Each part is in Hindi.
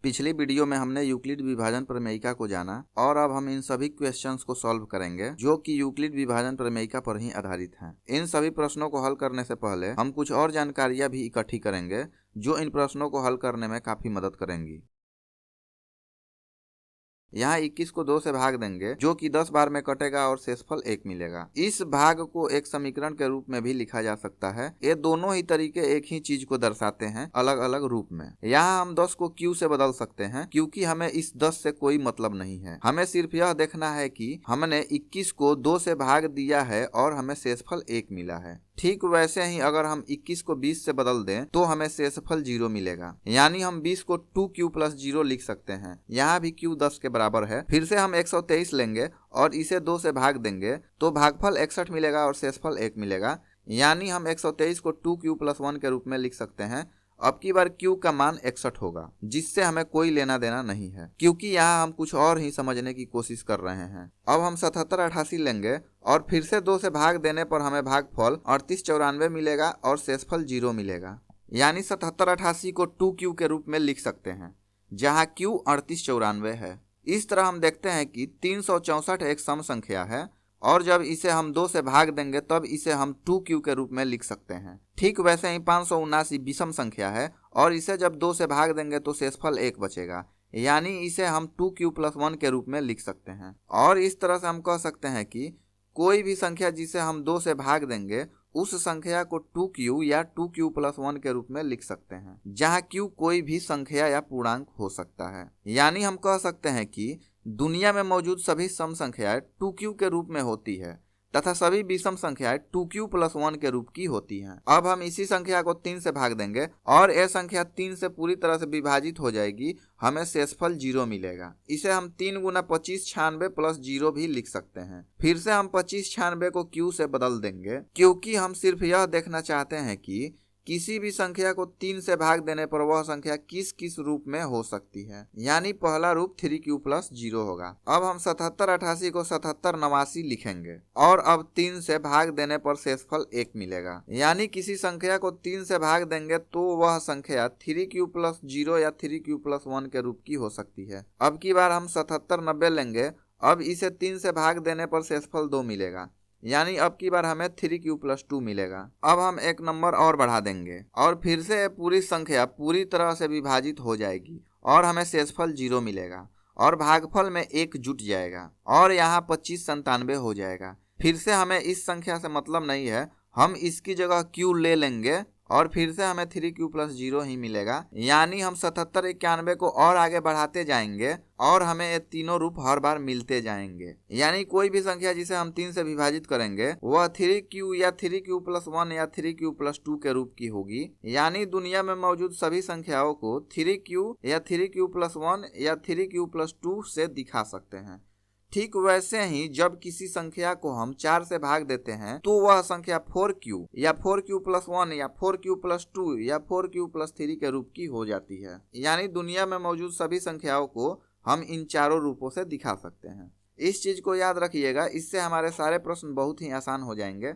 पिछली वीडियो में हमने यूक्लिड विभाजन प्रमेयिका को जाना और अब हम इन सभी क्वेश्चंस को सॉल्व करेंगे जो कि यूक्लिड विभाजन प्रमेयिका पर ही आधारित हैं। इन सभी प्रश्नों को हल करने से पहले हम कुछ और जानकारियां भी इकट्ठी करेंगे जो इन प्रश्नों को हल करने में काफी मदद करेंगी। यहाँ 21 को 2 से भाग देंगे जो कि 10 बार में कटेगा और शेषफल 1 मिलेगा। इस भाग को एक समीकरण के रूप में भी लिखा जा सकता है। ये दोनों ही तरीके एक ही चीज को दर्शाते हैं अलग अलग रूप में। यहाँ हम 10 को q से बदल सकते हैं क्योंकि हमें इस 10 से कोई मतलब नहीं है। हमें सिर्फ यह देखना है कि हमने 21 को 2 से भाग दिया है और हमें शेषफल 1 मिला है। ठीक वैसे ही अगर हम 21 को 20 से बदल दें तो हमें शेषफल 0 मिलेगा। यानी हम 20 को 2q + 0 लिख सकते हैं। यहाँ भी q 10 के बराबर है। फिर से हम 123 लेंगे और इसे 2 से भाग देंगे तो भागफल 61 मिलेगा और शेषफल 1 मिलेगा। यानी हम 123 को 2q + 1 के रूप में लिख सकते हैं। अब की बार q का मान 61 होगा जिससे हमें कोई लेना देना नहीं है क्योंकि यहाँ हम कुछ और ही समझने की कोशिश कर रहे हैं। अब हम 77 88 लेंगे और फिर से 2 से भाग देने पर हमें भागफल 38 94 मिलेगा और शेषफल 0 मिलेगा। यानी 77 88 को 2q के रूप में लिख सकते हैं जहाँ q 38 94 है। इस तरह हम देखते हैं कि 364 एक सम संख्या है और जब इसे हम 2 से भाग देंगे तब इसे हम 2q के रूप में लिख सकते हैं। ठीक वैसे ही 579 विषम संख्या है और इसे जब 2 से भाग देंगे तो शेषफल 1 बचेगा। यानी इसे हम 2q + 1 के रूप में लिख सकते हैं। और इस तरह से हम कह सकते हैं कि कोई भी संख्या जिसे हम 2 से भाग देंगे उस संख्या को 2q या 2q + 1 के रूप में लिख सकते हैं जहाँ q कोई भी संख्या या पूर्णांक हो सकता है। यानी हम कह सकते हैं कि दुनिया में मौजूद सभी सम संख्याएं 2q के रूप में होती है तथा सभी विषम संख्याएं 2q + 1 के रूप की होती हैं। अब हम इसी संख्या को 3 से भाग देंगे और यह संख्या 3 से पूरी तरह से विभाजित हो जाएगी। हमें शेषफल 0 मिलेगा। इसे हम 3 × 25 96 + 0 भी लिख सकते हैं। फिर से हम 25 96 को q से बदल देंगे क्योंकि हम सिर्फ यह देखना चाहते हैं कि किसी भी संख्या को 3 से भाग देने पर वह संख्या किस किस रूप में हो सकती है। यानी पहला रूप 3q + 0 होगा। अब हम 77 88 को 77 89 लिखेंगे और अब 3 से भाग देने पर शेषफल 1 मिलेगा। यानी किसी संख्या को 3 से भाग देंगे तो वह संख्या 3q + 0 या 3q + 1 के रूप की हो सकती है। अब की बार हम 77 90 लेंगे। अब इसे 3 से भाग देने पर शेषफल 2 मिलेगा। यानी अब की बार हमें 3q + 2 मिलेगा। अब हम एक नंबर और बढ़ा देंगे और फिर से पूरी संख्या पूरी तरह से विभाजित हो जाएगी और हमें शेषफल 0 मिलेगा और भागफल में 1 जुट जाएगा और यहाँ 25 97 हो जाएगा। फिर से हमें इस संख्या से मतलब नहीं है। हम इसकी जगह q ले लेंगे और फिर से हमें 3q + 0 ही मिलेगा। यानी हम 77 91 को और आगे बढ़ाते जाएंगे और हमें ये तीनों रूप हर बार मिलते जाएंगे। यानी कोई भी संख्या जिसे हम 3 से विभाजित करेंगे वह 3q या 3q + 1 या 3q + 2 के रूप की होगी। यानी दुनिया में मौजूद सभी संख्याओं को 3q या 3q + 1 या 3q + 2 से दिखा सकते हैं। ठीक वैसे ही जब किसी संख्या को हम 4 से भाग देते हैं तो वह संख्या 4q या 4q + 1 या 4q + 2 या 4q + 3 के रूप की हो जाती है। यानी दुनिया में मौजूद सभी संख्याओं को हम इन चारों रूपों से दिखा सकते हैं। इस चीज को याद रखिएगा, इससे हमारे सारे प्रश्न बहुत ही आसान हो जाएंगे।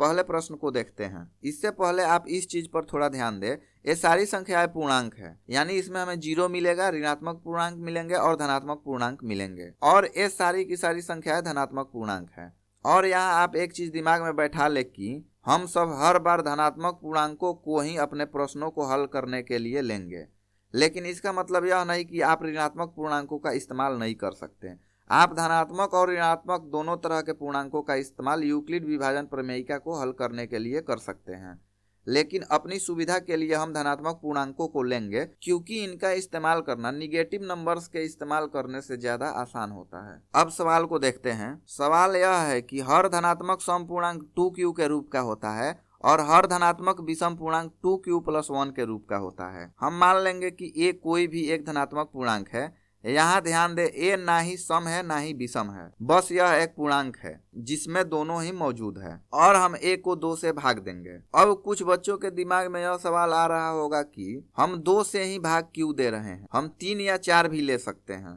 पहले प्रश्न को देखते हैं। इससे पहले आप इस चीज पर थोड़ा ध्यान दें, ये सारी संख्याएं पूर्णांक है। यानी इसमें हमें 0 मिलेगा, ऋणात्मक पूर्णांक मिलेंगे और धनात्मक पूर्णांक मिलेंगे और ये सारी की सारी संख्याएं धनात्मक पूर्णांक है। और यहाँ आप एक चीज दिमाग में बैठा ले कि हम सब हर बार धनात्मक पूर्णांकों को ही अपने प्रश्नों को हल करने के लिए लेंगे, लेकिन इसका मतलब यह नहीं कि आप ऋणात्मक पूर्णांकों का इस्तेमाल नहीं कर सकते। आप धनात्मक और ऋणात्मक दोनों तरह के पूर्णांकों का इस्तेमाल यूक्लिड विभाजन प्रमेयिका को हल करने के लिए कर सकते हैं, लेकिन अपनी सुविधा के लिए हम धनात्मक पूर्णांकों को लेंगे क्योंकि इनका इस्तेमाल करना निगेटिव नंबर्स के इस्तेमाल करने से ज्यादा आसान होता है। अब सवाल को देखते हैं। सवाल यह है कि हर धनात्मक सम पूर्णांक 2q के रूप का होता है और हर धनात्मक विषम पूर्णांक 2q + 1 के रूप का होता है। हम मान लेंगे कि a कोई भी एक धनात्मक पूर्णांक है। यहाँ ध्यान दे, a ना ही सम है ना ही विषम है, बस यह एक पूर्णांक है जिसमें दोनों ही मौजूद है और हम a को 2 से भाग देंगे। अब कुछ बच्चों के दिमाग में यह सवाल आ रहा होगा कि हम 2 से ही भाग क्यों दे रहे हैं, हम 3 या 4 भी ले सकते हैं।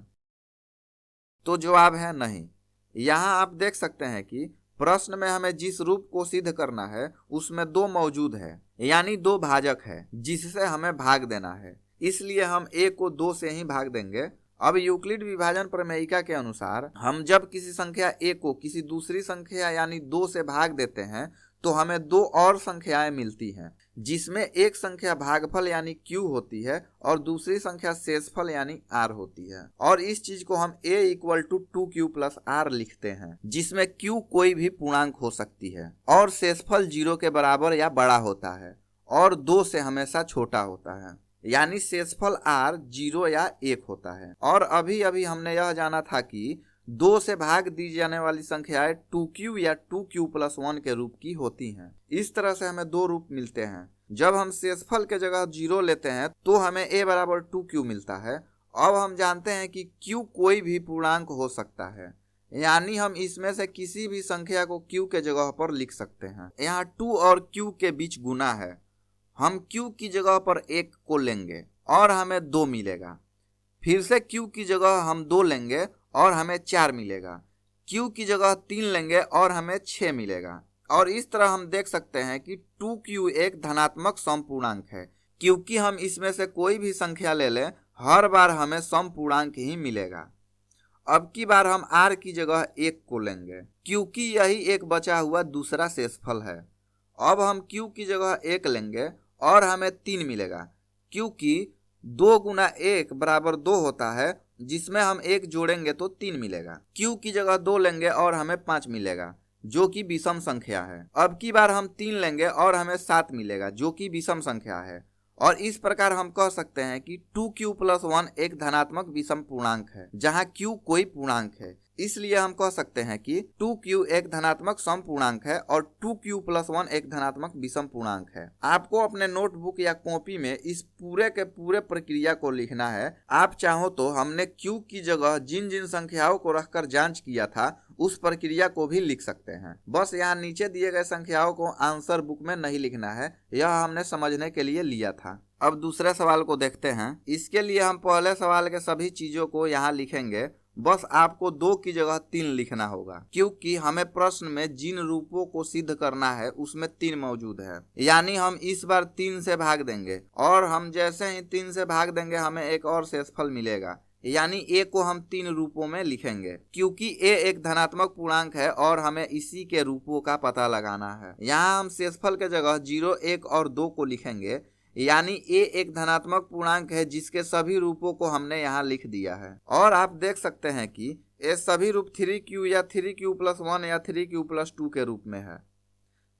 तो जवाब है नहीं। यहाँ आप देख सकते हैं कि प्रश्न में हमें जिस रूप को सिद्ध करना है उसमें 2 मौजूद है, यानी 2 भाजक है जिससे हमें भाग देना है। इसलिए हम a को 2 से ही भाग देंगे। अब यूक्लिड विभाजन प्रमेयिका के अनुसार हम जब किसी संख्या a को किसी दूसरी संख्या यानी 2 से भाग देते हैं तो हमें 2 और संख्याएं मिलती हैं, जिसमें एक संख्या भागफल यानी q होती है और दूसरी संख्या शेषफल यानी r होती है। और इस चीज को हम a = 2q + r लिखते हैं, जिसमें q कोई भी पूर्णांक हो सकती है और शेषफल 0 के बराबर या बड़ा होता है और 2 से हमेशा छोटा होता है, यानी शेषफल r 0 या 1 होता है। और अभी अभी हमने यह जाना था कि 2 से भाग दी जाने वाली संख्याएं 2q या 2q + 1 के रूप की होती हैं। इस तरह से हमें 2 रूप मिलते हैं। जब हम शेषफल के जगह 0 लेते हैं तो हमें a = 2q मिलता है। अब हम जानते हैं कि q कोई भी पूर्णांक हो सकता है, यानी हम इसमें से किसी भी संख्या को q के जगह पर लिख सकते हैं। यहाँ 2 और q के बीच गुना है, हम q की जगह पर 1 को लेंगे और हमें 2 मिलेगा। फिर से q की जगह हम 2 लेंगे और हमें 4 मिलेगा। q की जगह 3 लेंगे और हमें 6 मिलेगा। और इस तरह हम देख सकते हैं कि 2q एक धनात्मक समपूर्णांक है, क्योंकि हम इसमें से कोई भी संख्या ले लें हर बार हमें समपूर्णांक ही मिलेगा। अब की बार हम r की जगह 1 को लेंगे, क्योंकि यही एक बचा हुआ दूसरा शेषफल है। अब हम q की जगह 1 लेंगे और हमें 3 मिलेगा, क्योंकि 2 × 1 = 2 होता है, जिसमें हम 1 जोड़ेंगे तो 3 मिलेगा। q की जगह 2 लेंगे और हमें 5 मिलेगा, जो कि विषम संख्या है। अब की बार हम 3 लेंगे और हमें 7 मिलेगा, जो कि विषम संख्या है। और इस प्रकार हम कह सकते हैं कि 2q + 1 एक धनात्मक विषम पूर्णांक है, जहां q कोई पूर्णांक है। इसलिए हम कह सकते हैं कि 2q एक धनात्मक समपूर्णांक है और 2q + 1 एक धनात्मक विषम पूर्णांक है। आपको अपने नोटबुक या कॉपी में इस पूरे के पूरे प्रक्रिया को लिखना है। आप चाहो तो हमने q की जगह जिन जिन संख्याओं को रखकर जांच किया था उस प्रक्रिया को भी लिख सकते हैं। बस यहाँ नीचे दिए गए संख्याओं को आंसर बुक में नहीं लिखना है, यह हमने समझने के लिए लिया था। अब दूसरे सवाल को देखते हैं। इसके लिए हम पहले सवाल के सभी चीजों को यहाँ लिखेंगे, बस आपको 2 की जगह 3 लिखना होगा, क्योंकि हमें प्रश्न में जिन रूपों को सिद्ध करना है उसमें 3 मौजूद है। यानी हम इस बार 3 से भाग देंगे और हम जैसे ही 3 से भाग देंगे हमें एक और शेषफल मिलेगा, यानी a को हम 3 रूपों में लिखेंगे, क्योंकि a एक धनात्मक पूर्णांक है और हमें इसी के रूपों का पता लगाना है। यहाँ हम शेषफल के जगह 0, 1 और 2 को लिखेंगे, यानी a एक धनात्मक पूर्णांक है जिसके सभी रूपों को हमने यहाँ लिख दिया है। और आप देख सकते हैं कि ये सभी रूप 3q या 3q + 1 या 3q + 2 के रूप में है।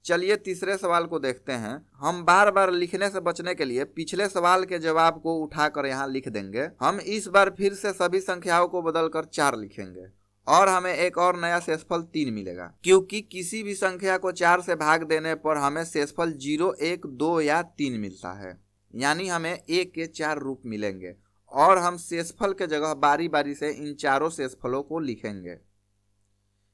चलिए तीसरे सवाल को देखते हैं। हम बार बार लिखने से बचने के लिए पिछले सवाल के जवाब को उठाकर यहाँ लिख देंगे। हम इस बार फिर से सभी संख्याओं को बदलकर 4 लिखेंगे और हमें एक और नया शेषफल 3 मिलेगा, क्योंकि किसी भी संख्या को 4 से भाग देने पर हमें शेषफल 0, 1, 2 या 3 मिलता है, यानी हमें a के 4 रूप मिलेंगे और हम शेषफल के जगह बारी बारी से इन चारों शेषफलों को लिखेंगे।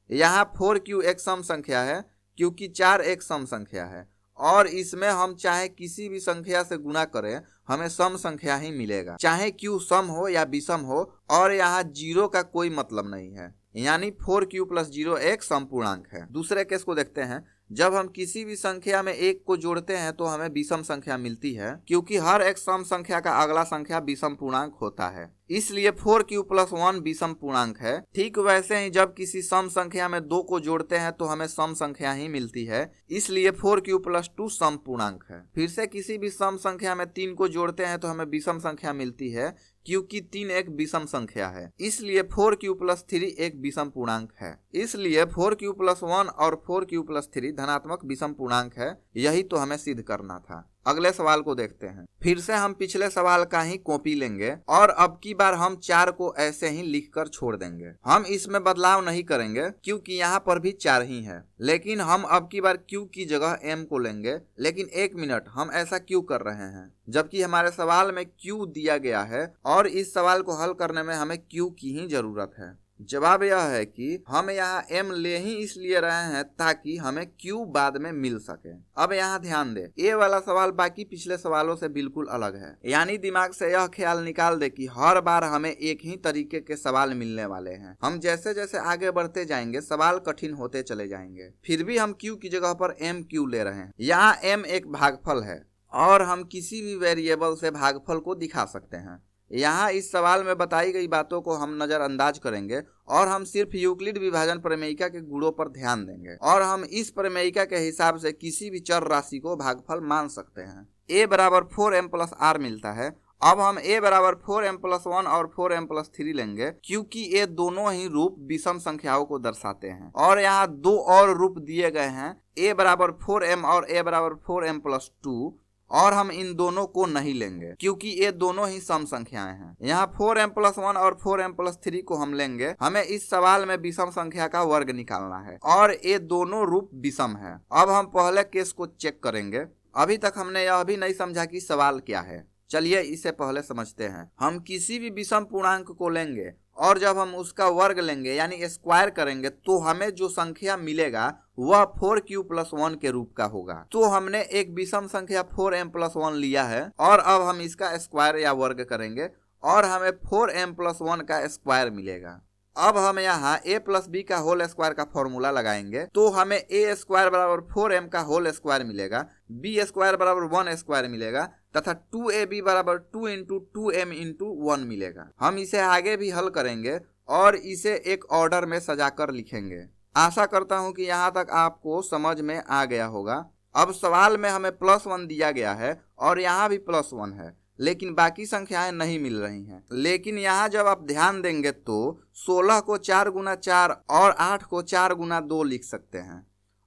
यहाँ 4q एक सम संख्या है, क्योंकि 4 एक सम संख्या है और इसमें हम चाहे किसी भी संख्या से गुणा करें हमें सम संख्या ही मिलेगा, चाहे q सम हो या विषम हो। और यहाँ 0 का कोई मतलब नहीं है, यानी 4q + 0 एक समपूर्णांक है। दूसरे केस को देखते हैं। जब हम किसी भी संख्या में 1 को जोड़ते हैं तो हमें विषम संख्या मिलती है, क्योंकि हर एक सम संख्या का अगला संख्या विषम पूर्णांक होता है, इसलिए 4q + 1 विषम पूर्णांक है। ठीक वैसे ही जब किसी सम संख्या में 2 को जोड़ते हैं तो हमें सम संख्या ही मिलती है, इसलिए 4q + 2 सम पूर्णांक है। फिर से किसी भी सम संख्या में 3 को जोड़ते हैं तो हमें विषम संख्या मिलती है, क्योंकि 3 एक विषम संख्या है, इसलिए 4q + 3 एक विषम पूर्णांक है। इसलिए 4q + 1 और 4q + 3 धनात्मक विषम पूर्णांक है। यही तो हमें सिद्ध करना था। अगले सवाल को देखते हैं। फिर से हम पिछले सवाल का ही कॉपी लेंगे और अब की बार हम 4 को ऐसे ही लिखकर छोड़ देंगे। हम इसमें बदलाव नहीं करेंगे, क्योंकि यहाँ पर भी 4 ही है, लेकिन हम अब की बार q की जगह m को लेंगे। लेकिन 1 मिनट, हम ऐसा क्यों कर रहे हैं जबकि हमारे सवाल में q दिया गया है और इस सवाल को हल करने में हमें q की ही जरूरत है? जवाब यह है कि हम यहाँ m ले ही इसलिए रहे हैं ताकि हमें q बाद में मिल सके। अब यहाँ ध्यान दे, ये वाला सवाल बाकी पिछले सवालों से बिल्कुल अलग है, यानी दिमाग से यह ख्याल निकाल दे कि हर बार हमें एक ही तरीके के सवाल मिलने वाले हैं। हम जैसे जैसे आगे बढ़ते जाएंगे सवाल कठिन होते चले जाएंगे, फिर भी हम q की जगह पर m क्यों ले रहे हैं। यहाँ m एक भागफल है और हम किसी भी वेरिएबल से भागफल को दिखा सकते हैं। यहाँ इस सवाल में बताई गई बातों को हम नज़रअंदाज करेंगे और हम सिर्फ यूक्लिड विभाजन प्रमेयिका के गुणों पर ध्यान देंगे और हम इस प्रमेयिका के हिसाब से किसी भी चर राशि को भागफल मान सकते हैं। a बराबर 4m प्लस r मिलता है। अब हम a बराबर 4m प्लस 1 और 4m प्लस 3 लेंगे क्योंकि ये दोनों ही रूप विषम संख्याओं को दर्शाते हैं और यहाँ दो और रूप दिए गए हैं, a बराबर 4m और a बराबर 4m प्लस 2, और हम इन दोनों को नहीं लेंगे क्योंकि ये दोनों ही सम संख्याएं हैं। यहाँ 4m प्लस 1 और 4m प्लस 3 को हम लेंगे। हमें इस सवाल में विषम संख्या का वर्ग निकालना है और ये दोनों रूप विषम है। अब हम पहले केस को चेक करेंगे। अभी तक हमने यह भी नहीं समझा कि सवाल क्या है। चलिए इसे पहले समझते हैं। हम किसी भी विषम पूर्णांक को लेंगे और जब हम उसका वर्ग लेंगे यानी स्क्वायर करेंगे तो हमें जो संख्या मिलेगा वह 4q प्लस 1 के रूप का होगा। तो हमने एक विषम संख्या 4m प्लस 1 लिया है और अब हम इसका स्क्वायर या वर्ग करेंगे और हमें 4m प्लस 1 का स्क्वायर मिलेगा। अब हम यहाँ a प्लस बी का होल स्क्वायर का फॉर्मूला लगाएंगे तो हमें a स्क्वायर बराबर 4m का होल स्क्वायर मिलेगा, b स्क्वायर बराबर 1 स्क्वायर मिलेगा तथा 2ab बराबर 2 इंटू 2m इंटू 1 मिलेगा। हम इसे आगे भी हल करेंगे और इसे एक ऑर्डर में सजाकर लिखेंगे। आशा करता हूँ कि यहाँ तक आपको समझ में आ गया होगा। अब सवाल में हमें प्लस 1 दिया गया है और यहाँ भी प्लस 1 है, लेकिन बाकी संख्याएं नहीं मिल रही हैं। लेकिन यहाँ जब आप ध्यान देंगे तो 16 को 4 गुना 4 और 8 को 4 गुना 2 लिख सकते हैं।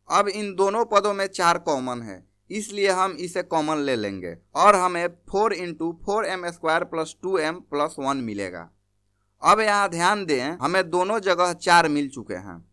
अब इन दोनों पदों में 4 कॉमन है, इसलिए हम इसे कॉमन ले लेंगे और हमें 4 into 4m square plus 2m plus 1 मिलेगा। अब यहाँ ध्यान दें, हमें दोनों जगह 4 मिल चुके हैं,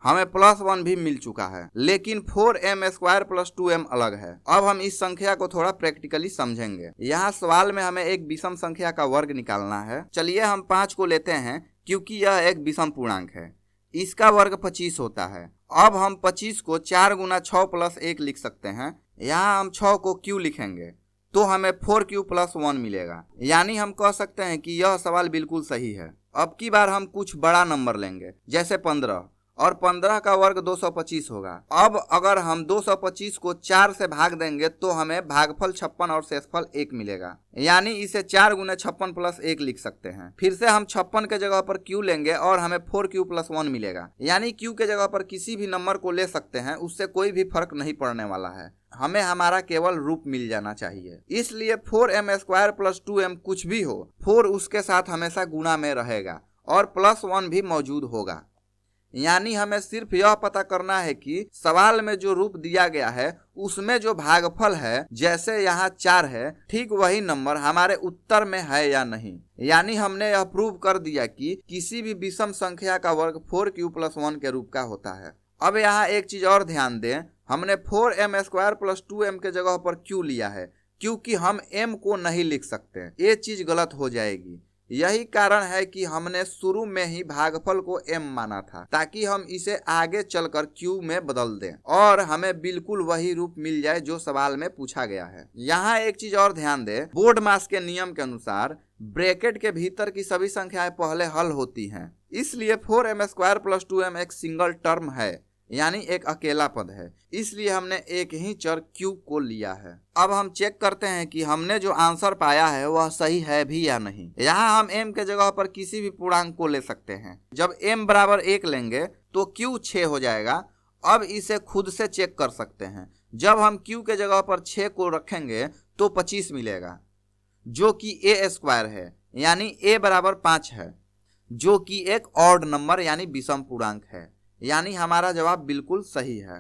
हमें प्लस 1 भी मिल चुका है, लेकिन 4m स्क्वायर प्लस 2m अलग है। अब हम इस संख्या को थोड़ा प्रैक्टिकली समझेंगे। यहाँ सवाल में हमें एक विषम संख्या का वर्ग निकालना है। चलिए हम 5 को लेते हैं क्योंकि यह एक विषम पूर्णांक है। इसका वर्ग 25 होता है। अब हम 25 को 4 गुना 6 प्लस 1 लिख सकते हैं। यहाँ हम 6 को q लिखेंगे तो हमें 4q प्लस 1 मिलेगा। यानी हम कह सकते हैं कि यह सवाल बिल्कुल सही है। अब की बार हम कुछ बड़ा नंबर लेंगे जैसे 15 और 15 का वर्ग 225 होगा। अब अगर हम 225 को 4 से भाग देंगे तो हमें भागफल 56 और शेषफल 1 मिलेगा। यानी इसे 4 गुना 56 प्लस 1 लिख सकते हैं। फिर से हम 56 के जगह पर q लेंगे और हमें 4q प्लस 1 मिलेगा। यानी q के जगह पर किसी भी नंबर को ले सकते हैं, उससे कोई भी फर्क नहीं पड़ने वाला है। हमें हमारा केवल रूप मिल जाना चाहिए। इसलिए 4m स्क्वायर प्लस 2m कुछ भी हो, 4 उसके साथ हमेशा गुणा में रहेगा और प्लस 1 भी मौजूद होगा। यानी हमें सिर्फ यह पता करना है कि सवाल में जो रूप दिया गया है उसमें जो भागफल है, जैसे यहाँ 4 है, ठीक वही नंबर हमारे उत्तर में है या नहीं। यानी हमने यह प्रूव कर दिया कि किसी भी विषम संख्या का वर्ग 4q प्लस 1 के रूप का होता है। अब यहाँ एक चीज और ध्यान दें, हमने 4m स्क्वायर प्लस 2m के जगह पर q लिया है क्योंकि हम m को नहीं लिख सकते। ये चीज गलत हो जाएगी। यही कारण है कि हमने शुरू में ही भागफल को m माना था ताकि हम इसे आगे चलकर q में बदल दें और हमें बिल्कुल वही रूप मिल जाए जो सवाल में पूछा गया है। यहाँ एक चीज और ध्यान दें, बोर्ड मास के नियम के अनुसार ब्रैकेट के भीतर की सभी संख्याएं पहले हल होती हैं। इसलिए 4m स्क्वायर प्लस 2m एक सिंगल टर्म है, यानी एक अकेला पद है। इसलिए हमने एक ही चर q को लिया है। अब हम चेक करते हैं कि हमने जो आंसर पाया है वह सही है भी या नहीं। यहाँ हम m के जगह पर किसी भी पूर्णांक को ले सकते हैं। जब m बराबर 1 लेंगे तो q 6 हो जाएगा। अब इसे खुद से चेक कर सकते हैं। जब हम q के जगह पर 6 को रखेंगे तो 25 मिलेगा जो कि a स्क्वायर है, यानी a बराबर 5 है, जो कि एक ऑड नंबर यानी विषम पूर्णांक है। यानी हमारा जवाब बिल्कुल सही है।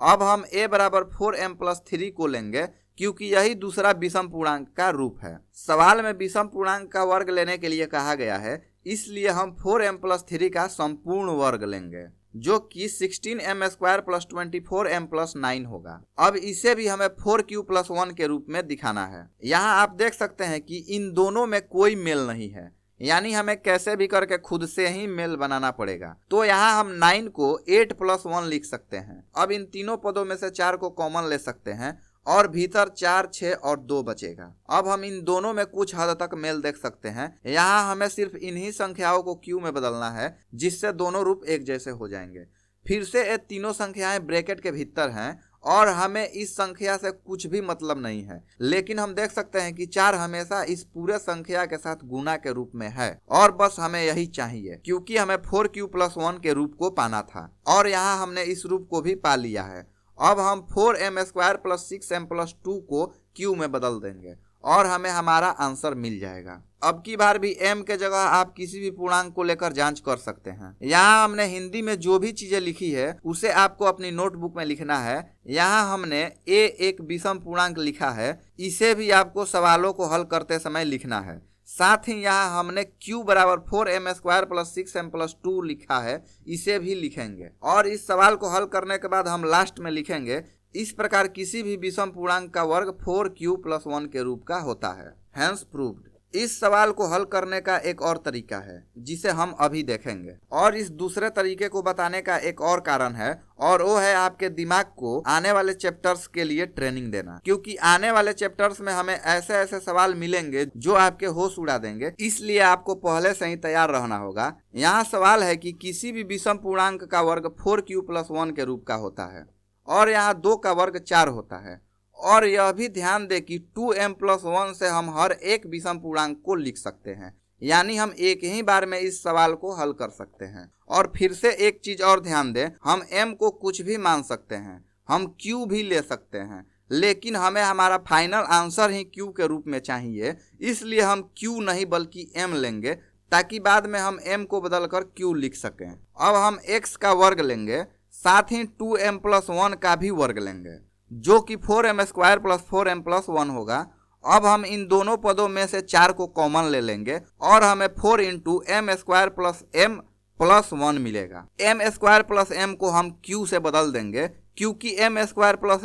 अब हम a बराबर 4m प्लस 3 को लेंगे क्योंकि यही दूसरा विषम पूर्णांक का रूप है। सवाल में विषम पूर्णांक का वर्ग लेने के लिए कहा गया है, इसलिए हम 4m प्लस 3 का संपूर्ण वर्ग लेंगे जो कि 16m square plus 24m plus 9 होगा। अब इसे भी हमें 4q प्लस 1 के रूप में दिखाना है। यहाँ आप देख सकते हैं कि इन दोनों में कोई मेल नहीं है, यानी हमें कैसे भी करके खुद से ही मेल बनाना पड़ेगा। तो यहाँ हम 9 को 8 प्लस 1 लिख सकते हैं। अब इन तीनों पदों में से 4 को कॉमन ले सकते हैं और भीतर 4, 6 और 2 बचेगा। अब हम इन दोनों में कुछ हद तक मेल देख सकते हैं। यहाँ हमें सिर्फ इन्हीं संख्याओं को q में बदलना है जिससे दोनों रूप एक जैसे हो जाएंगे। फिर से ये तीनों संख्याएं ब्रैकेट के भीतर हैं और हमें इस संख्या से कुछ भी मतलब नहीं है, लेकिन हम देख सकते हैं कि 4 हमेशा इस पूरे संख्या के साथ गुना के रूप में है और बस हमें यही चाहिए, क्योंकि हमें 4q+1 के रूप को पाना था और यहाँ हमने इस रूप को भी पा लिया है। अब हम 4m² + 6m+2 को q में बदल देंगे और हमें हमारा आंसर मिल जाएगा। अब की बार भी m के जगह आप किसी भी पूर्णांक को लेकर जांच कर सकते हैं। यहाँ हमने हिंदी में जो भी चीजें लिखी है उसे आपको अपनी नोटबुक में लिखना है। यहाँ हमने a एक विषम पूर्णांक लिखा है, इसे भी आपको सवालों को हल करते समय लिखना है। साथ ही यहाँ हमने q बराबर 4m² + 6m+2 लिखा है, इसे भी लिखेंगे और इस सवाल को हल करने के बाद हम लास्ट में लिखेंगे, इस प्रकार किसी भी विषम पूर्णांक का वर्ग 4q+1 के रूप का होता है। Hence proved. इस सवाल को हल करने का एक और तरीका है जिसे हम अभी देखेंगे, और इस दूसरे तरीके को बताने का एक और कारण है, और वो है आपके दिमाग को आने वाले चैप्टर्स के लिए ट्रेनिंग देना। क्योंकि आने वाले चैप्टर्स में हमें ऐसे ऐसे सवाल मिलेंगे जो आपके होश उड़ा देंगे, इसलिए आपको पहले से ही तैयार रहना होगा। यहाँ सवाल है कि किसी भी विषम पूर्णांक का वर्ग 4q+1 के रूप का होता है और यहाँ 2 का वर्ग 4 होता है। और यह भी ध्यान दें कि 2m+1 से हम हर एक विषम पूर्णांक को लिख सकते हैं, यानी हम एक ही बार में इस सवाल को हल कर सकते हैं। और फिर से एक चीज और ध्यान दें, हम m को कुछ भी मान सकते हैं, हम q भी ले सकते हैं, लेकिन हमें हमारा फाइनल आंसर ही q के रूप में चाहिए, इसलिए हम q नहीं बल्कि m लेंगे ताकि बाद में हम m को बदलकर q लिख सकें। अब हम x का वर्ग लेंगे, साथ ही 2m+1 का भी वर्ग लेंगे जो कि 4m² + 4m+1 होगा। अब हम इन दोनों पदों में से 4 को कॉमन ले लेंगे और हमें 4 × m² + m+1 मिलेगा। m² + m को हम q से बदल देंगे, क्योंकि m²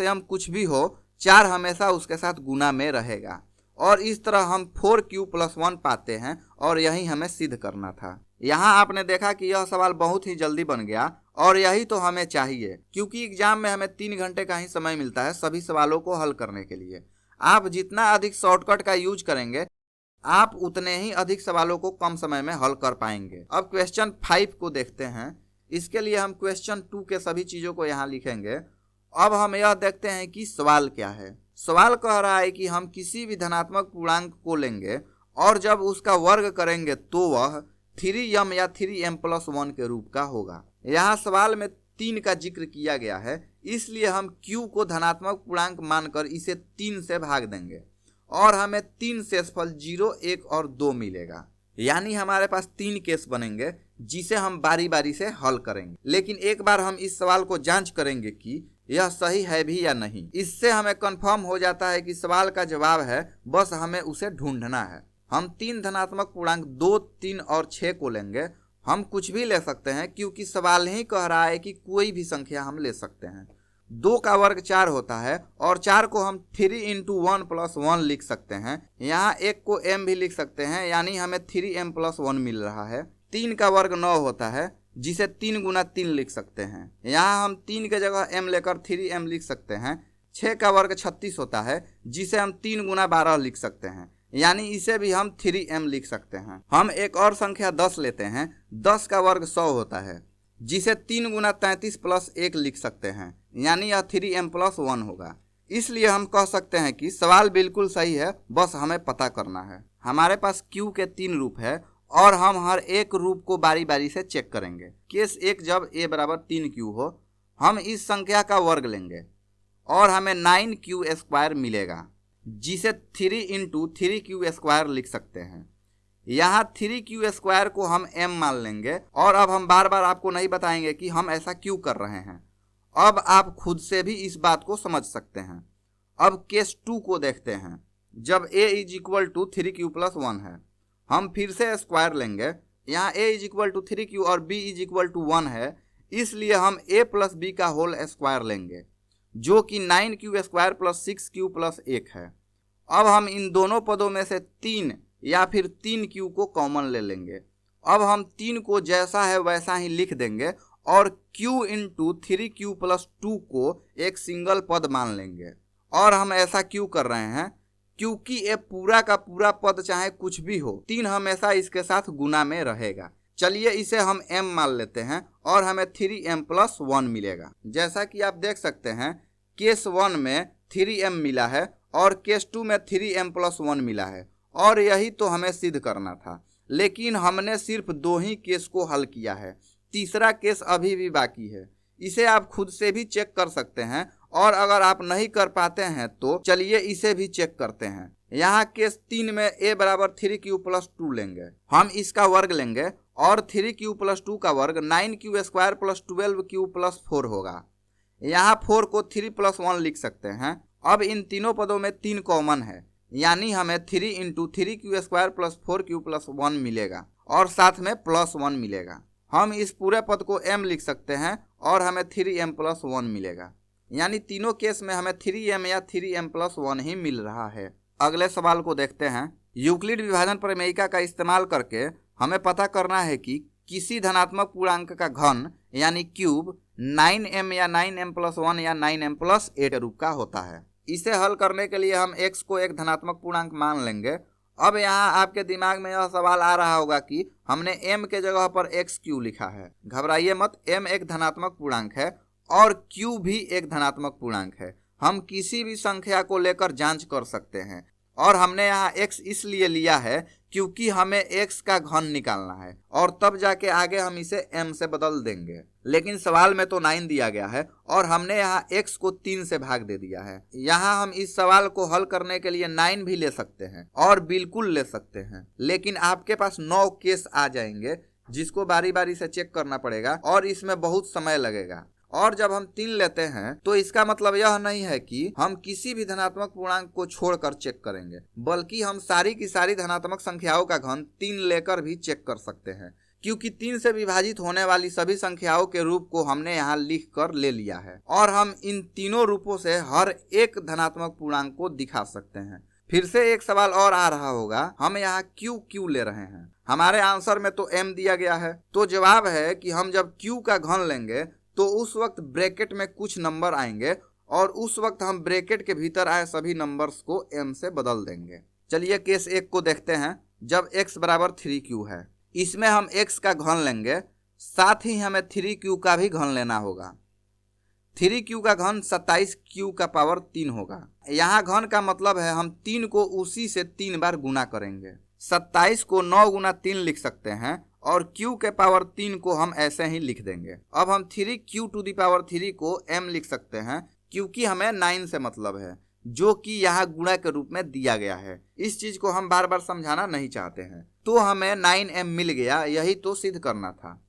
+ m कुछ भी हो, 4 हमेशा उसके साथ गुना में रहेगा। और इस तरह हम 4q+1 पाते हैं और यही हमें सिद्ध करना था। यहाँ आपने देखा कि यह सवाल बहुत ही जल्दी बन गया और यही तो हमें चाहिए, क्योंकि एग्जाम में हमें 3 घंटे का ही समय मिलता है सभी सवालों को हल करने के लिए। आप जितना अधिक शॉर्टकट का यूज करेंगे, आप उतने ही अधिक सवालों को कम समय में हल कर पाएंगे। अब क्वेश्चन 5 को देखते हैं। इसके लिए हम क्वेश्चन 2 के सभी चीजों को यहाँ लिखेंगे। अब हम यह देखते हैं कि सवाल क्या है। सवाल कह रहा है कि हम किसी भी धनात्मक पूर्णांक को लेंगे और जब उसका वर्ग करेंगे तो वह 3m या 3m+1 के रूप का होगा। यहाँ सवाल में 3 का जिक्र किया गया है, इसलिए हम q को धनात्मक पूर्णांक मानकर इसे 3 से भाग देंगे और हमें 3 शेषफल 0, 1 और 2 मिलेगा। यानी हमारे पास 3 केस बनेंगे जिसे हम बारी बारी से हल करेंगे। लेकिन एक बार हम इस सवाल को जांच करेंगे कि यह सही है भी या नहीं। इससे हमें कंफर्म हो जाता है कि सवाल का जवाब है, बस हमें उसे ढूंढना है। हम 3 धनात्मक पूर्णांक 2, 3 और 6 को लेंगे। हम कुछ भी ले सकते हैं क्योंकि सवाल ही कह रहा है कि कोई भी संख्या हम ले सकते हैं। 2 का वर्ग 4 होता है और 4 को हम 3 × 1 + 1 लिख सकते हैं। यहाँ 1 को m भी लिख सकते हैं, यानी हमें 3m+1 मिल रहा है। 3 का वर्ग 9 होता है, जिसे 3 × 3 लिख सकते हैं। यहाँ हम 3 के जगह m लेकर 3m लिख सकते हैं। 6 का वर्ग 36 होता है, जिसे हम 3 × 12 लिख सकते हैं, यानी इसे भी हम 3m लिख सकते हैं। हम एक और संख्या 10 लेते हैं। 10 का वर्ग 100 होता है, जिसे 3 × 33 + 1 लिख सकते हैं, यानी यह 3m+1 होगा। इसलिए हम कह सकते हैं कि सवाल बिल्कुल सही है, बस हमें पता करना है। हमारे पास q के 3 रूप है और हम हर एक रूप को बारी बारी से चेक करेंगे। केस 1, जब a बराबर 3q हो, हम इस संख्या का वर्ग लेंगे और हमें 9q² मिलेगा, जिसे 3 × 3q² लिख सकते हैं। यहाँ 3q² को हम m मान लेंगे और अब हम बार बार आपको नहीं बताएंगे कि हम ऐसा क्यों कर रहे हैं। अब आप खुद से भी इस बात को समझ सकते हैं। अब केस 2 को देखते हैं, जब a = 3q+1 है। हम फिर से स्क्वायर लेंगे। यहाँ a = 3q और b = 1 है, इसलिए हम a + b का होल स्क्वायर लेंगे, जो कि 9q² + 6q + 1 है। अब हम इन दोनों पदों में से 3 या फिर 3q को कॉमन ले लेंगे। अब हम 3 को जैसा है वैसा ही लिख देंगे और q × 3q+2 को एक सिंगल पद मान लेंगे। और हम ऐसा क्यों कर रहे हैं? क्योंकि ये पूरा का पूरा पद चाहे कुछ भी हो, 3 हमेशा इसके साथ गुना में रहेगा। चलिए इसे हम m मान लेते हैं और हमें 3m+1 मिलेगा। जैसा कि आप देख सकते हैं केस 1 में 3m मिला है और केस 2 में 3m+1 मिला है, और यही तो हमें सिद्ध करना था। लेकिन हमने सिर्फ 2 ही केस को हल किया है, तीसरा केस अभी भी बाकी है। इसे आप खुद से भी चेक कर सकते हैं, और अगर आप नहीं कर पाते हैं तो चलिए इसे भी चेक करते हैं। यहाँ केस 3 में a बराबर 3q+2 लेंगे, हम इसका वर्ग लेंगे और 3q+2 का वर्ग 9q² + 12q+4 होगा। यहाँ 4 को 3+1 लिख सकते हैं। अब इन तीनों पदों में 3 कॉमन है, यानी हमें 3 × 3q² + 4q+1 मिलेगा और साथ में +1 मिलेगा। हम इस पूरे पद को m लिख सकते हैं और हमें 3m+1 मिलेगा, यानी तीनों केस में हमें 3m या 3m+1 ही मिल रहा है। अगले सवाल को देखते हैं। यूक्लिड विभाजन प्रमेयिका का इस्तेमाल करके हमें पता करना है कि किसी धनात्मक पूर्णांक का घन यानी क्यूब 9m या 9m+1 या 9m+8 रूप का होता है। इसे हल करने के लिए हम x को एक धनात्मक पूर्णांक मान लेंगे। अब यहाँ आपके दिमाग में यह सवाल आ रहा होगा कि हमने m के जगह पर x क्यों लिखा है। घबराइए मत, m एक धनात्मक पूर्णांक है और q भी एक धनात्मक पूर्णांक है। हम किसी भी संख्या को लेकर जांच कर सकते हैं, और हमने यहाँ x इसलिए लिया है क्योंकि हमें x का घन निकालना है, और तब जाके आगे हम इसे m से बदल देंगे। लेकिन सवाल में तो 9 दिया गया है और हमने यहाँ x को 3 से भाग दे दिया है। यहाँ हम इस सवाल को हल करने के लिए 9 भी ले सकते हैं और बिल्कुल ले सकते हैं, लेकिन आपके पास 9 केस आ जाएंगे जिसको बारी बारी से चेक करना पड़ेगा और इसमें बहुत समय लगेगा। और जब हम 3 लेते हैं तो इसका मतलब यह नहीं है कि हम किसी भी धनात्मक पूर्णांक को छोड़कर चेक करेंगे, बल्कि हम सारी की सारी धनात्मक संख्याओं का घन 3 लेकर भी चेक कर सकते हैं, क्योंकि 3 से विभाजित होने वाली सभी संख्याओं के रूप को हमने यहाँ लिख कर ले लिया है, और हम इन तीनों रूपों से हर एक धनात्मक पूर्णांक को दिखा सकते हैं। फिर से एक सवाल और आ रहा होगा, हम यहाँ क्यों ले रहे हैं। हमारे आंसर में तो m दिया गया है, तो जवाब है कि हम जब q का घन लेंगे तो उस वक्त ब्रैकेट में कुछ नंबर आएंगे और उस वक्त हम ब्रैकेट के भीतर आए सभी नंबर्स को m से बदल देंगे। चलिए केस 1 को देखते हैं। जब x बराबर 3q है, इसमें हम x का घन लेंगे, साथ ही हमें 3q का भी घन लेना होगा। 3q का घन 27q का पावर 3 होगा। यहाँ घन का मतलब है हम 3 को उसी से 3 बार गुना करेंगे। 27 को 9 × 3 लिख सकते हैं और q के पावर 3 को हम ऐसे ही लिख देंगे। अब हम 3q⁻³ को m लिख सकते हैं, क्योंकि हमें 9 से मतलब है, जो कि यहाँ गुणा के रूप में दिया गया है। इस चीज को हम बार बार समझाना नहीं चाहते हैं, तो हमें 9m मिल गया, यही तो सिद्ध करना था।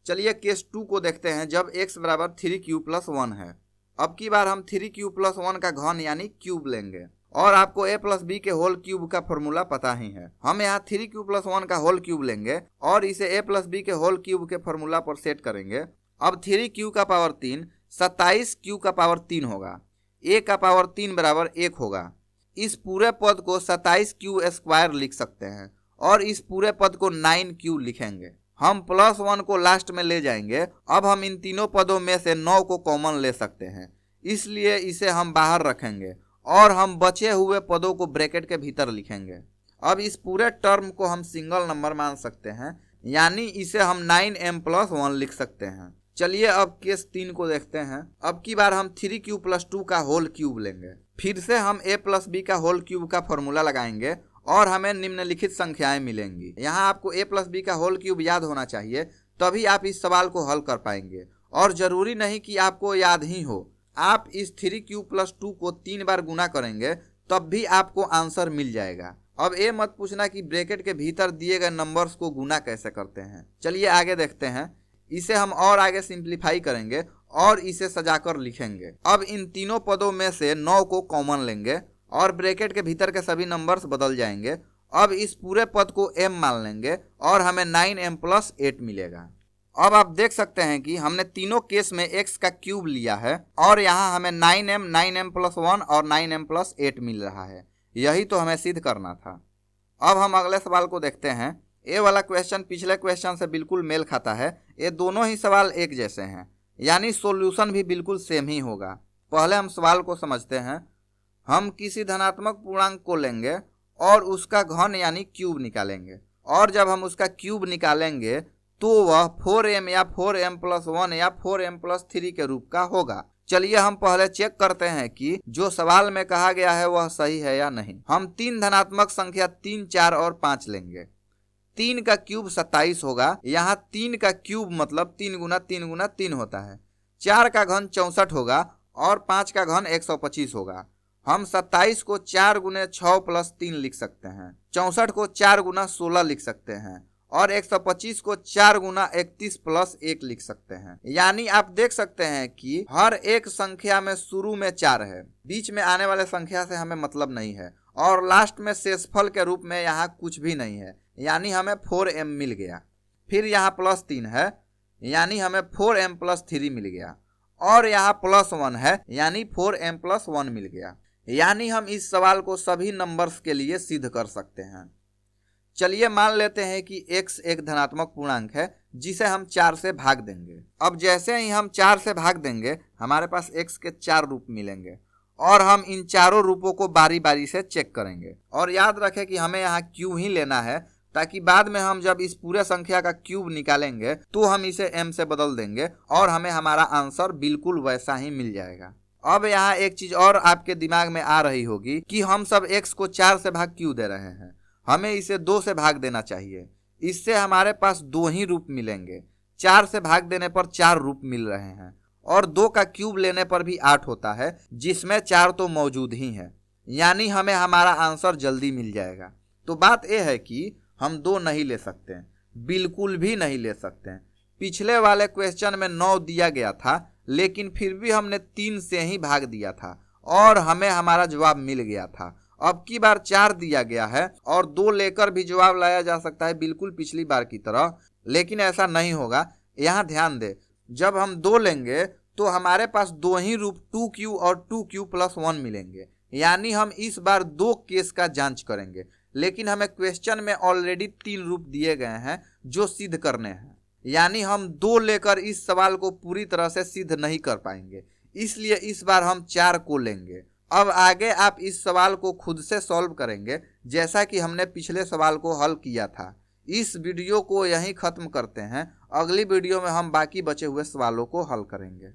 चलिए केस 2 को देखते हैं। जब x बराबर 3q+1 है, अब की बार हम 3q+1 का घन यानी क्यूब लेंगे, और आपको a + b के होल क्यूब का फॉर्मूला पता ही है। हम यहाँ 3q+1 का होल क्यूब लेंगे और इसे a + b के होल क्यूब के फॉर्मूला पर सेट करेंगे। अब 3q का पावर 3 27q का पावर 3 होगा, a का पावर 3 बराबर 1 होगा। इस पूरे पद को 27q² लिख सकते हैं और इस पूरे पद को 9q लिखेंगे। हम +1 को लास्ट में ले जाएंगे। अब हम इन तीनों पदों में से 9 को कॉमन ले सकते हैं, इसलिए इसे हम बाहर रखेंगे और हम बचे हुए पदों को ब्रैकेट के भीतर लिखेंगे। अब इस पूरे टर्म को हम सिंगल नंबर मान सकते हैं, यानी इसे हम 9m+1 लिख सकते हैं। चलिए अब केस 3 को देखते हैं। अब की बार हम 3q+2 का होल क्यूब लेंगे। फिर से हम a + b का होल क्यूब का फॉर्मूला लगाएंगे और हमें निम्नलिखित संख्याएं मिलेंगी। यहाँ आपको a + b का होल क्यूब याद होना चाहिए, तभी आप इस सवाल को हल कर पाएंगे, और जरूरी नहीं कि आपको याद ही हो। आप इस 3q+2 को 3 बार गुना करेंगे तब भी आपको आंसर मिल जाएगा। अब ये मत पूछना कि ब्रैकेट के भीतर दिए गए नंबर्स को गुना कैसे करते हैं। चलिए आगे देखते हैं। इसे हम और आगे सिंप्लीफाई करेंगे और इसे सजाकर लिखेंगे। अब इन तीनों पदों में से 9 को कॉमन लेंगे और ब्रैकेट के भीतर के सभी नंबर्स बदल जाएंगे। अब इस पूरे पद को m मान लेंगे और हमें 9m+8 मिलेगा। अब आप देख सकते हैं कि हमने तीनों केस में x का क्यूब लिया है और यहाँ हमें 9m, 9m+1 और 9m+8 मिल रहा है। यही तो हमें सिद्ध करना था। अब हम अगले सवाल को देखते हैं। ये वाला क्वेश्चन पिछले क्वेश्चन से बिल्कुल मेल खाता है। ये दोनों ही सवाल एक जैसे हैं, यानी सॉल्यूशन भी बिल्कुल सेम ही होगा। पहले हम सवाल को समझते हैं। हम किसी धनात्मक पूर्णांक को लेंगे और उसका घन यानी क्यूब निकालेंगे, और जब हम उसका क्यूब निकालेंगे तो वह 4m या 4m+1 या 4m+3 के रूप का होगा। चलिए हम पहले चेक करते हैं कि जो सवाल में कहा गया है वह सही है या नहीं। हम 3 धनात्मक संख्या 3, 4 और 5 लेंगे। 3 का क्यूब 27 होगा। यहाँ 3 का क्यूब मतलब 3 गुना 3 गुना 3 होता है। 4 का घन 64 होगा और 5 का घन 125 होगा। हम 27 को 4 गुने 6 प्लस 3 लिख सकते हैं। 64 को 4 गुना 16 लिख सकते हैं और 125 को 4 गुना 31 प्लस 1 लिख सकते हैं। यानी आप देख सकते हैं कि हर एक संख्या में शुरू में 4 है, बीच में आने वाले संख्या से हमें मतलब नहीं है और लास्ट में शेषफल के रूप में यहाँ कुछ भी नहीं है, यानी हमें 4m मिल गया। फिर यहाँ +3 है यानी हमें 4m + 3 मिल गया और यहाँ +1 है यानी 4m + 1 मिल गया। यानी हम इस सवाल को सभी नंबर्स के लिए सिद्ध कर सकते हैं। चलिए मान लेते हैं कि x एक धनात्मक पूर्णांक है जिसे हम 4 से भाग देंगे। अब जैसे ही हम 4 से भाग देंगे हमारे पास x के 4 रूप मिलेंगे और हम इन चारों रूपों को बारी बारी से चेक करेंगे। और याद रखें कि हमें यहाँ क्यूब ही लेना है ताकि बाद में हम जब इस पूरे संख्या का क्यूब निकालेंगे तो हम इसे m से बदल देंगे और हमें हमारा आंसर बिल्कुल वैसा ही मिल जाएगा। अब यहाँ एक चीज और आपके दिमाग में आ रही होगी कि हम सब x को 4 से भाग क्यों दे रहे हैं, हमें इसे 2 से भाग देना चाहिए। इससे हमारे पास 2 ही रूप मिलेंगे। 4 से भाग देने पर 4 रूप मिल रहे हैं और 2 का क्यूब लेने पर भी 8 होता है जिसमें 4 तो मौजूद ही है, यानी हमें हमारा आंसर जल्दी मिल जाएगा। तो बात यह है कि हम 2 नहीं ले सकते, बिल्कुल भी नहीं ले सकते। पिछले वाले क्वेश्चन में 9 दिया गया था लेकिन फिर भी हमने 3 से ही भाग दिया था और हमें हमारा जवाब मिल गया था। अब की बार 4 दिया गया है और 2 लेकर भी जवाब लाया जा सकता है बिल्कुल पिछली बार की तरह, लेकिन ऐसा नहीं होगा। यहाँ ध्यान दे, जब हम 2 लेंगे तो हमारे पास 2 ही रूप 2q और 2q + 1 मिलेंगे, यानी हम इस बार 2 केस का जांच करेंगे। लेकिन हमें क्वेश्चन में ऑलरेडी 3 रूप दिए गए हैं जो सिद्ध करने हैं, यानी हम 2 लेकर इस सवाल को पूरी तरह से सिद्ध नहीं कर पाएंगे, इसलिए इस बार हम 4 को लेंगे। अब आगे आप इस सवाल को खुद से सॉल्व करेंगे जैसा कि हमने पिछले सवाल को हल किया था। इस वीडियो को यहीं खत्म करते हैं, अगली वीडियो में हम बाकी बचे हुए सवालों को हल करेंगे।